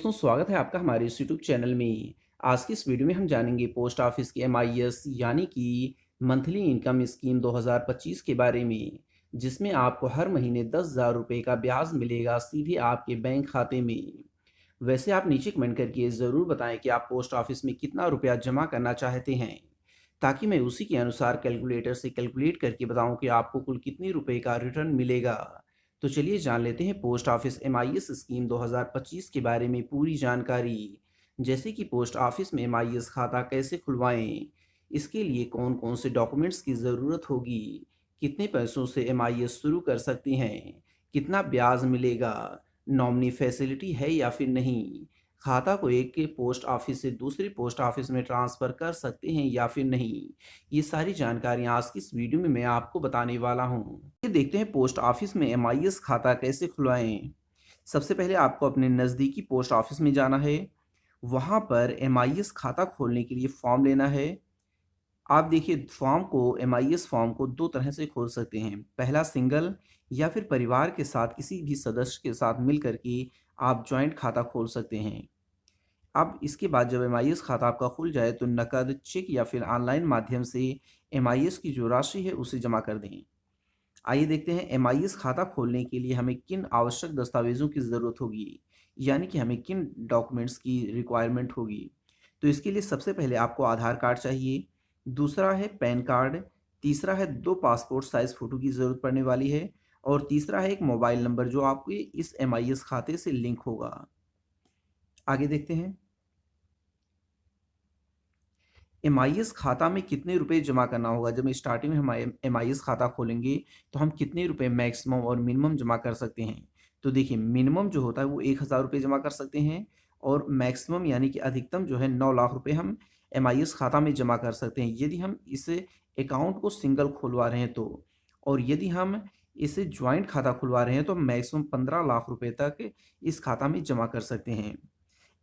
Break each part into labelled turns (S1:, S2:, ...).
S1: दोस्तों, स्वागत है आपका हमारे इस यूट्यूब चैनल में। आज की इस वीडियो में हम जानेंगे पोस्ट ऑफिस की एमआईएस यानी कि मंथली इनकम स्कीम 2025 के बारे में, जिसमें आपको हर महीने 10,000 रुपये का ब्याज मिलेगा सीधे आपके बैंक खाते में। वैसे आप नीचे कमेंट करके ज़रूर बताएं कि आप पोस्ट ऑफिस में कितना रुपया जमा करना चाहते हैं, ताकि मैं उसी के अनुसार कैलकुलेटर से कैलकुलेट करके बताऊं कि आपको कुल कितने रुपए का रिटर्न मिलेगा। तो चलिए जान लेते हैं पोस्ट ऑफिस एमआईएस स्कीम 2025 के बारे में पूरी जानकारी। जैसे कि पोस्ट ऑफिस में एमआईएस खाता कैसे खुलवाएं, इसके लिए कौन कौन से डॉक्यूमेंट्स की ज़रूरत होगी, कितने पैसों से एमआईएस शुरू कर सकते हैं, कितना ब्याज मिलेगा, नॉमिनी फैसिलिटी है या फिर नहीं, खाता को एक के पोस्ट ऑफिस से दूसरे पोस्ट ऑफिस में ट्रांसफ़र कर सकते हैं या फिर नहीं। ये सारी जानकारियाँ आज की इस वीडियो में मैं आपको बताने वाला हूँ। ये देखते हैं पोस्ट ऑफिस में एमआईएस खाता कैसे खुलवाएं। सबसे पहले आपको अपने नज़दीकी पोस्ट ऑफिस में जाना है। वहाँ पर एमआईएस खाता खोलने के लिए फॉर्म लेना है। आप देखिए फॉर्म को एमआईएस फॉर्म को दो तरह से खोल सकते हैं। पहला सिंगल या फिर परिवार के साथ किसी भी सदस्य के साथ मिल कर के आप जॉइंट खाता खोल सकते हैं। अब इसके बाद जब एमआईएस खाता आपका खुल जाए तो नकद, चेक या फिर ऑनलाइन माध्यम से एमआईएस की जो राशि है उसे जमा कर दें। आइए देखते हैं एमआईएस खाता खोलने के लिए हमें किन आवश्यक दस्तावेज़ों की ज़रूरत होगी, यानी कि हमें किन डॉक्यूमेंट्स की रिक्वायरमेंट होगी। तो इसके लिए सबसे पहले आपको आधार कार्ड चाहिए, दूसरा है पैन कार्ड, तीसरा है 2 पासपोर्ट साइज़ फ़ोटो की ज़रूरत पड़ने वाली है और तीसरा है एक मोबाइल नंबर जो आपके इस एमआईएस खाते से लिंक होगा। आगे देखते हैं। एमआईएस खाता में कितने रुपए जमा करना होगा। जब स्टार्टिंग में हम एमआईएस खाता खोलेंगे तो हम कितने रुपए मैक्सिमम और मिनिमम जमा कर सकते हैं। तो देखिए मिनिमम जो होता है वो 1000 रुपये जमा कर सकते हैं और मैक्सिमम यानी कि अधिकतम जो है 9 लाख रुपए हम एमआईएस खाता में जमा कर सकते हैं, यदि हम इस अकाउंट को सिंगल खुलवा रहे हैं तो। और यदि हम इसे ज्वाइंट खाता खुलवा रहे हैं तो हम मैक्सिमम 15 लाख रुपए तक इस खाता में जमा कर सकते हैं।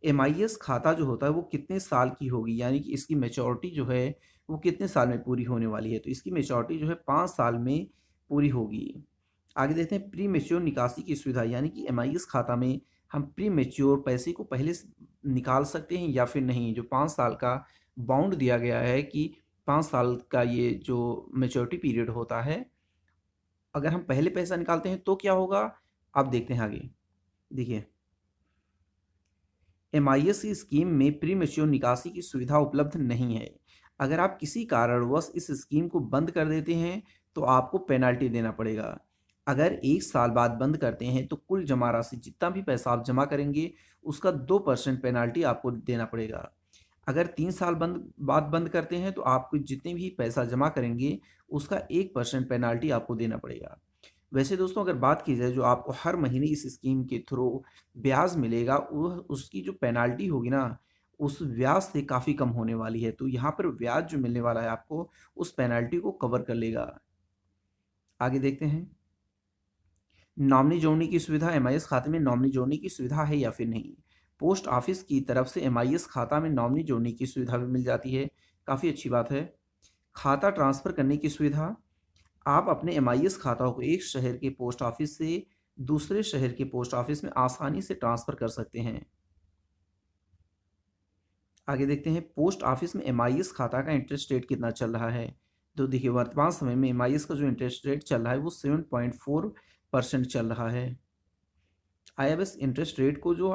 S1: एमआईएस खाता जो होता है वो कितने साल की होगी, यानी कि इसकी मैच्योरिटी जो है वो कितने साल में पूरी होने वाली है। तो इसकी मैच्योरिटी जो है 5 साल में पूरी होगी। आगे देखते हैं प्री मैच्योर निकासी की सुविधा, यानी कि एमआईएस खाता में हम प्री मैच्योर पैसे को पहले से निकाल सकते हैं या फिर नहीं। जो 5 साल का बाउंड दिया गया है कि 5 साल का ये जो मैच्योरिटी पीरियड होता है, अगर हम पहले पैसा निकालते हैं तो क्या होगा, आप देखते हैं आगे। देखिए एमआईएस की स्कीम में प्री मैच्योर निकासी की सुविधा उपलब्ध नहीं है। अगर आप किसी कारणवश इस स्कीम को बंद कर देते हैं तो आपको पेनल्टी देना पड़ेगा। अगर 1 साल बाद बंद करते हैं तो कुल जमा राशि जितना भी पैसा आप जमा करेंगे उसका 2% पेनल्टी आपको देना पड़ेगा। अगर 3 साल बाद बंद करते हैं तो आपको जितने भी पैसा जमा करेंगे उसका 1% पेनल्टी आपको देना पड़ेगा। वैसे दोस्तों अगर बात की जाए जो आपको हर महीने इस स्कीम के थ्रू ब्याज मिलेगा, वह उसकी जो पेनल्टी होगी ना, उस ब्याज से काफ़ी कम होने वाली है। तो यहाँ पर ब्याज जो मिलने वाला है आपको, उस पेनल्टी को कवर कर लेगा। आगे देखते हैं। नॉमिनी जोड़ने की सुविधा, एमआईएस खाते में नॉमिनी जोड़ने की सुविधा है या फिर नहीं। पोस्ट ऑफिस की तरफ से एमआईएस खाता में नॉमिनी जोड़ने की सुविधा भी मिल जाती है, काफ़ी अच्छी बात है। खाता ट्रांसफ़र करने की सुविधा, आप अपने एमआईएस खाता को एक शहर के पोस्ट ऑफिस से दूसरे शहर के पोस्ट ऑफिस में आसानी से ट्रांसफ़र कर सकते हैं। आगे देखते हैं पोस्ट ऑफिस में एमआईएस खाता का इंटरेस्ट रेट कितना चल रहा है। तो देखिए वर्तमान समय में एमआईएस का जो इंटरेस्ट रेट चल रहा है वो 7.4% चल रहा है। आईआरएस इंटरेस्ट रेट को जो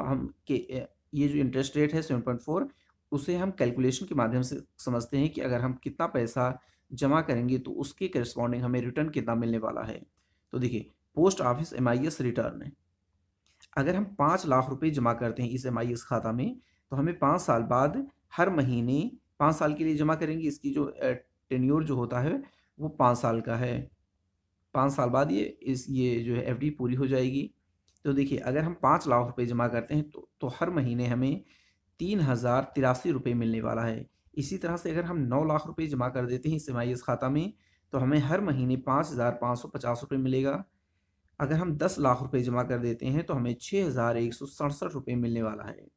S1: ये जो इंटरेस्ट रेट है 7.4, उसे हम कैलकुलेशन के माध्यम से समझते हैं कि अगर हम कितना पैसा जमा करेंगे तो उसके करस्पॉन्डिंग हमें रिटर्न कितना मिलने वाला है। तो देखिए पोस्ट ऑफिस एमआईएस रिटर्न, अगर हम 5 लाख रुपए जमा करते हैं इस एमआईएस खाता में तो हमें 5 साल बाद हर महीने 5 साल के लिए जमा करेंगे। इसकी जो टेन्योर जो होता है वो 5 साल का है। 5 साल बाद ये जो है एफडी पूरी हो जाएगी। तो देखिए अगर हम 5 लाख रुपए जमा करते हैं तो हर महीने हमें 3083 रुपये मिलने वाला है। इसी तरह से अगर हम 9 लाख रुपए जमा कर देते हैं इस एमआईएस खाता में तो हमें हर महीने 5550 रुपये मिलेगा। अगर हम 10 लाख रुपए जमा कर देते हैं तो हमें 6167 रुपये मिलने वाला है।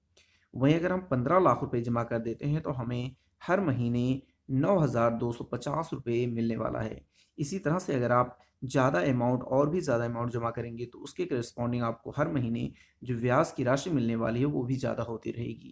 S1: वहीं अगर हम 15 लाख रुपए जमा कर देते हैं तो हमें हर महीने ₹9,250 मिलने वाला है। इसी तरह से अगर आप ज़्यादा अमाउंट और भी ज़्यादा अमाउंट जमा करेंगे तो उसके करस्पॉन्डिंग आपको हर महीने जो ब्याज की राशि मिलने वाली है वो भी ज़्यादा होती रहेगी।